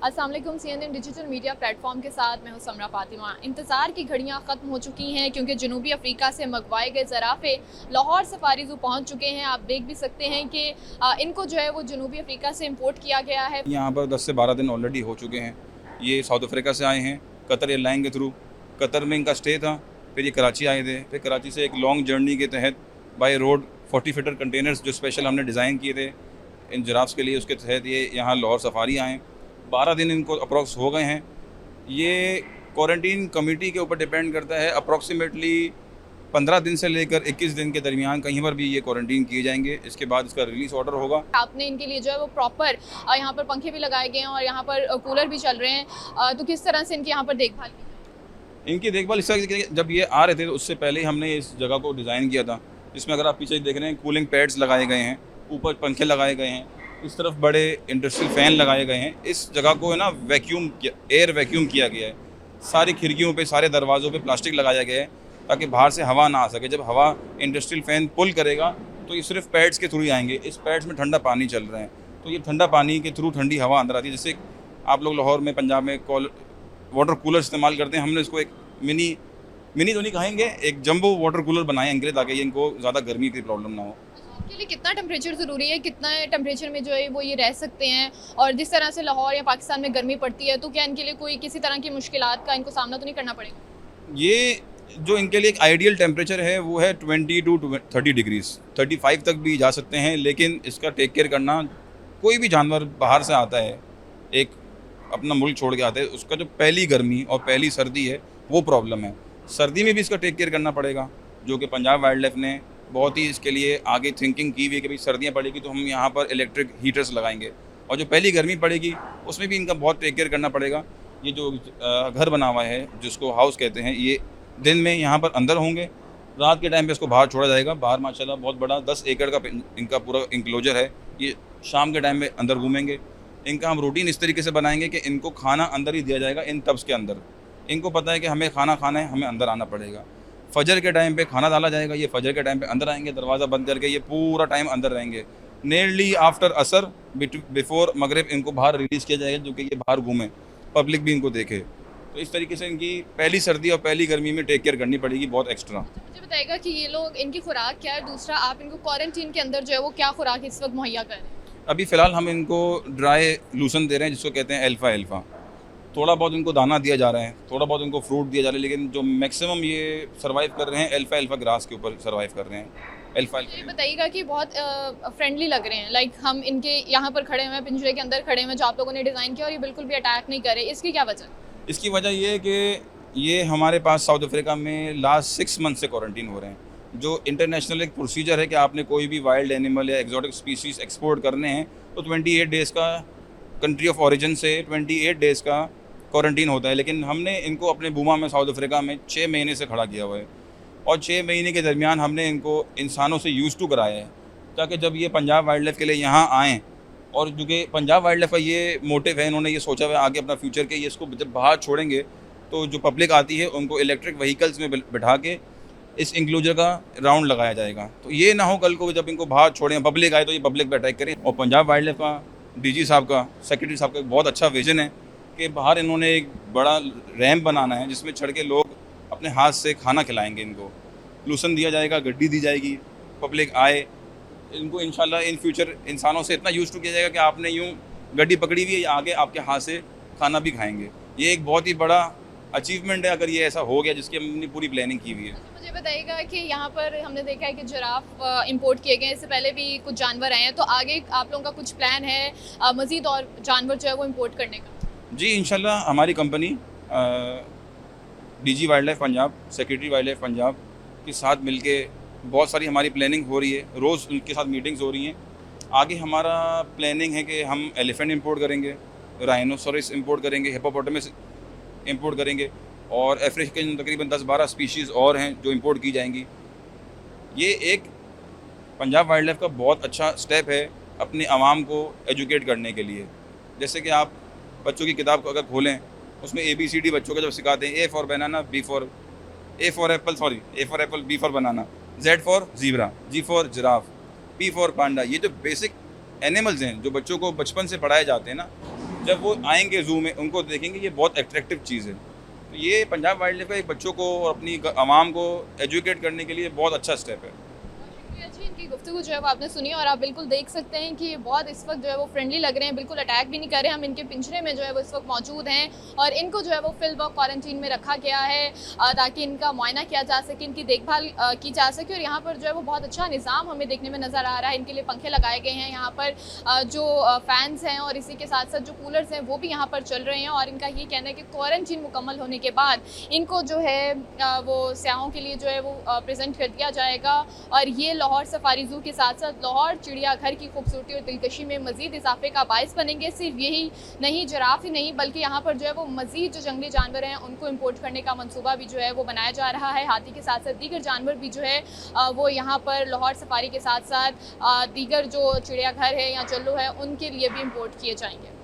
अस्सलाम वालेकुम। CNN digital media platform के साथ मैं हूं समरा फातिमा। इंतज़ार की घड़ियां ख़त्म हो चुकी हैं क्योंकि जनूबी अफ्रीका से मंगवाए गए ज़राफ़े लाहौर सफारी ज़ू पहुंच चुके हैं। आप देख भी सकते हैं कि इनको जो है वो जनूबी अफ्रीका से इंपोर्ट किया गया है। यहाँ पर 10 से 12 दिन ऑलरेडी हो चुके हैं। ये साउथ अफ्रीका से आए हैं कतर एयरलाइन के थ्रू। कतर में इनका स्टे था, फिर ये कराची आए थे, फिर कराची से एक लॉन्ग जर्नी के तहत बाय रोड 40 फीटर कंटेनर्स जो स्पेशल हमने डिज़ाइन किए थे इन जिराफ्स के लिए, उसके तहत ये यहाँ लाहौर सफारी आए। 12 दिन इनको अप्रॉक्स हो गए हैं। ये क्वारंटीन कमेटी के ऊपर डिपेंड करता है। अप्रॉक्सीमेटली 15 दिन से लेकर 21 दिन के दरमियान कहीं पर भी ये क्वारंटीन किए जाएंगे। इसके बाद इसका रिलीज़ ऑर्डर होगा। आपने इनके लिए जो है वो प्रॉपर यहाँ पर पंखे भी लगाए गए हैं और यहाँ पर कूलर भी चल रहे हैं। तो किस तरह से इनकी यहाँ पर देखभाल की? इनकी देखभाल इस तरह की, जब ये आ रहे थे तो उससे पहले ही हमने इस जगह को डिज़ाइन किया था, जिसमें अगर आप पीछे देख रहे हैं कूलिंग पैड्स लगाए गए हैं, ऊपर पंखे लगाए गए हैं, इस तरफ बड़े इंडस्ट्रियल फ़ैन लगाए गए हैं। इस जगह को है ना एयर वैक्यूम किया गया है। सारी खिड़कियों पे, सारे दरवाज़ों पे प्लास्टिक लगाया गया है ताकि बाहर से हवा ना आ सके। जब हवा इंडस्ट्रियल फ़ैन पुल करेगा तो ये सिर्फ पैड्स के थ्रू ही आएंगे। इस पैड्स में ठंडा पानी चल रहा है, तो ये ठंडा पानी के थ्रू ठंडी हवा अंदर आती है। जैसे आप लोग लाहौर में, पंजाब में वाटर कूलर इस्तेमाल करते हैं, हमने इसको एक मिनी मिनी तो नहीं कहेंगे, एक जंबो वाटर कूलर बनाए इनके लिए ताकि ये इनको ज़्यादा गर्मी की प्रॉब्लम ना हो। आपके लिए कितना टेम्परेचर ज़रूरी है? कितना टेम्परेचर में जो है वो ये रह सकते हैं? और जिस तरह से लाहौर या पाकिस्तान में गर्मी पड़ती है, तो क्या इनके लिए कोई किसी तरह की मुश्किलात का इनको सामना तो नहीं करना पड़ेगा? ये जो इनके लिए एक आइडियल टेम्परेचर है वो है 20 टू 30 डिग्रीज़, 35 तक भी जा सकते हैं। लेकिन इसका टेक केयर करना, कोई भी जानवर बाहर से आता है, एक अपना मुल्क छोड़ के आता है, उसका जो पहली गर्मी और पहली सर्दी है वो प्रॉब्लम है। सर्दी में भी इसका टेक केयर करना पड़ेगा, जो कि पंजाब वाइल्ड लाइफ ने बहुत ही इसके लिए आगे थिंकिंग की हुई है कि भाई सर्दियाँ पड़ेगी तो हम यहाँ पर इलेक्ट्रिक हीटर्स लगाएंगे, और जो पहली गर्मी पड़ेगी उसमें भी इनका बहुत टेक केयर करना पड़ेगा। ये जो घर बना हुआ है जिसको हाउस कहते हैं, ये दिन में यहाँ पर अंदर होंगे, रात के टाइम पे इसको बाहर छोड़ा जाएगा। बाहर माशाल्लाह बहुत बड़ा 10 एकड़ का इनका पूरा इंक्लोजर है। ये शाम के टाइम में अंदर घूमेंगे। इनका हम रूटीन इस तरीके से बनाएंगे कि इनको खाना अंदर ही दिया जाएगा, इन टब्स के अंदर। इनको पता है कि हमें खाना खाना है, हमें अंदर आना पड़ेगा। फजर के टाइम पे खाना डाला जाएगा, ये फजर के टाइम पे अंदर आएंगे, दरवाज़ा बंद करके ये पूरा टाइम अंदर रहेंगे। नियरली आफ्टर असर, बिफोर मगरिब इनको बाहर रिलीज़ किया जाएगा, जो कि ये बाहर घूमें, पब्लिक भी इनको देखे। तो इस तरीके से इनकी पहली सर्दी और पहली गर्मी में टेक केयर करनी पड़ेगी बहुत एक्स्ट्रा। मुझे बताइएगा कि ये लोग, इनकी खुराक क्या है? दूसरा, आप इनको क्वारंटीन के अंदर जो है वो क्या खुराक इस वक्त मुहैया कर रहे हैं? अभी फ़िलहाल हम इनको ड्राई लूसन दे रहे हैं, जिसको कहते हैं अल्फ़ा अल्फ़ा। थोड़ा बहुत इनको दाना दिया जा रहा है, थोड़ा बहुत इनको फ्रूट दिया जा रहा है, लेकिन जो मैक्सिमम ये सर्वाइव कर रहे हैं अल्फ़ा अल्फ़ा ग्रास के ऊपर सर्वाइव कर रहे हैं। अल्फ़ा ये अल्फ़ा बताइएगा कि बहुत फ्रेंडली लग रहे हैं। लाइक हम इनके यहाँ पर खड़े हुए हैं, पिंजरे के अंदर खड़े हुए हैं, जो आप लोगों ने डिज़ाइन किया, और ये बिल्कुल भी अटैक नहीं कर रहे। इसकी क्या वजह? इसकी वजह ये है कि ये हमारे पास साउथ अफ्रीका में लास्ट 6 मंथ से क्वारंटीन हो रहे हैं। जो इंटरनेशनल एक प्रोसीजर है कि आपने कोई भी वाइल्ड एनिमल या एक्जॉटिक स्पीशीज़ एक्सपोर्ट करने हैं तो 28 डेज़ का, कंट्री ऑफ ओरिजिन से 28 डेज़ का क्वारंटीन होता है। लेकिन हमने इनको अपने बूमा में, साउथ अफ्रीका में 6 महीने से खड़ा किया हुआ है, और 6 महीने के दरमियान हमने इनको इंसानों से यूज़ टू कराया है, ताकि जब ये पंजाब वाइल्ड लाइफ के लिए यहाँ आएँ, और जो कि पंजाब वाइल्ड लाइफ का ये मोटिव है, इन्होंने ये सोचा हुआ है आगे अपना फ्यूचर के, ये इसको जब बाहर छोड़ेंगे तो जो पब्लिक आती है उनको इलेक्ट्रिक व्हीकल्स में बिठा के इस इंक्लोजर का राउंड लगाया जाएगा। तो ये ना हो कल को जब इनको बाहर छोड़ें, पब्लिक आए तो ये पब्लिक पे अटैक करें। और पंजाब वाइल्ड लाइफ का डीजी साहब का, सेक्रेटरी साहब का बहुत अच्छा विजन है कि बाहर इन्होंने एक बड़ा रैम्प बनाना है जिसमें चढ़ के लोग अपने हाथ से खाना खिलाएंगे। इनको लूसन दिया जाएगा, गड्डी दी जाएगी, पब्लिक आए, इनको इंशाल्लाह इन फ्यूचर इंसानों से इतना यूज़ टू किया जाएगा कि आपने यूँ गड्डी पकड़ी हुई है, आगे आपके हाथ से खाना भी खाएंगे। ये एक बहुत ही बड़ा अचीवमेंट है अगर ये ऐसा हो गया, जिसकी हमने पूरी प्लानिंग की हुई है। अच्छा, मुझे बताइएगा कि यहाँ पर हमने देखा है कि जिराफ इंपोर्ट किए गए हैं, इससे पहले भी कुछ जानवर आए हैं, तो आगे आप लोगों का कुछ प्लान है मज़ीद और जानवर जो है वो इंपोर्ट करने का? जी इंशाल्लाह हमारी company DG wild life Punjab, secretary wild life Punjab के साथ मिलके बहुत सारी हमारी प्लानिंग हो रही है, रोज़ उनके साथ मीटिंग्स हो रही हैं। आगे हमारा प्लानिंग है कि हम एलिफेंट इंपोर्ट करेंगे, राइनोसोरस इंपोर्ट करेंगे, हिप्पोपोटामस इंपोर्ट करेंगे, और अफ्रीकन तकरीबन 10-12 स्पीशीज़ और हैं जो इंपोर्ट की जाएंगी। ये एक पंजाब वाइल्ड लाइफ का बहुत अच्छा स्टेप है अपने आवाम को एजुकेट करने के लिए। जैसे कि आप बच्चों की किताब को अगर खोलें, उसमें ABCD बच्चों को जब सिखाते हैं, A for banana, B for apple, B for banana, Z for zebra, G for giraffe, P for panda. ये जो बेसिक एनिमल्स हैं जो बच्चों को बचपन से पढ़ाए जाते हैं ना, जब वो आएंगे जू में उनको देखेंगे ये बहुत अट्रैक्टिव चीज़ है। तो ये पंजाब वाइल्ड लाइफ का एक बच्चों को और अपनी आवाम को एजुकेट करने के लिए बहुत अच्छा स्टेप है। शुक्रिया जी, इनकी गुफ्तगू जो है वो आपने सुनी और आप बिल्कुल देख सकते हैं कि ये बहुत इस वक्त जो है वो फ्रेंडली लग रहे हैं, बिल्कुल अटैक भी नहीं कर रहे हैं। हम इनके पिंजरे में जो है वो इस वक्त मौजूद हैं और इनको जो है वो फील्ड वर्क क्वारंटीन में रखा गया है ताकि इनका मुआयना किया जा सके, इनकी देखभाल की जा सके। और यहाँ पर जो है वो बहुत अच्छा निज़ाम हमें देखने में नज़र आ रहा है। इनके लिए पंखे लगाए गए हैं, यहाँ पर जो फ़ैन्स हैं और इसी के साथ साथ जो कूलर्स हैं वो भी यहाँ पर चल रहे हैं। और इनका ये कहना है कि क्वारंटीन मुकम्मल होने के बाद इनको जो है वो सयाहों के लिए जो है वो प्रेजेंट कर दिया जाएगा। और ये लाहौर सफारी ज़ू के साथ साथ लाहौर चिड़ियाघर की खूबसूरती और दिलकशी में मज़ीद इजाफे का बायस बनेंगे। सिर्फ यही नहीं, जिराफ ही नहीं बल्कि यहाँ पर जो है वो मज़ीद जो जंगली जानवर हैं उनको इम्पोर्ट करने का मंसूबा भी जो है वो बनाया जा रहा है। हाथी के साथ साथ दीगर जानवर भी जो है वो यहाँ पर लाहौर सफारी के साथ साथ दीगर जो चिड़ियाघर है या चल्लू है उनके लिए भी इम्पोर्ट किए जाएंगे।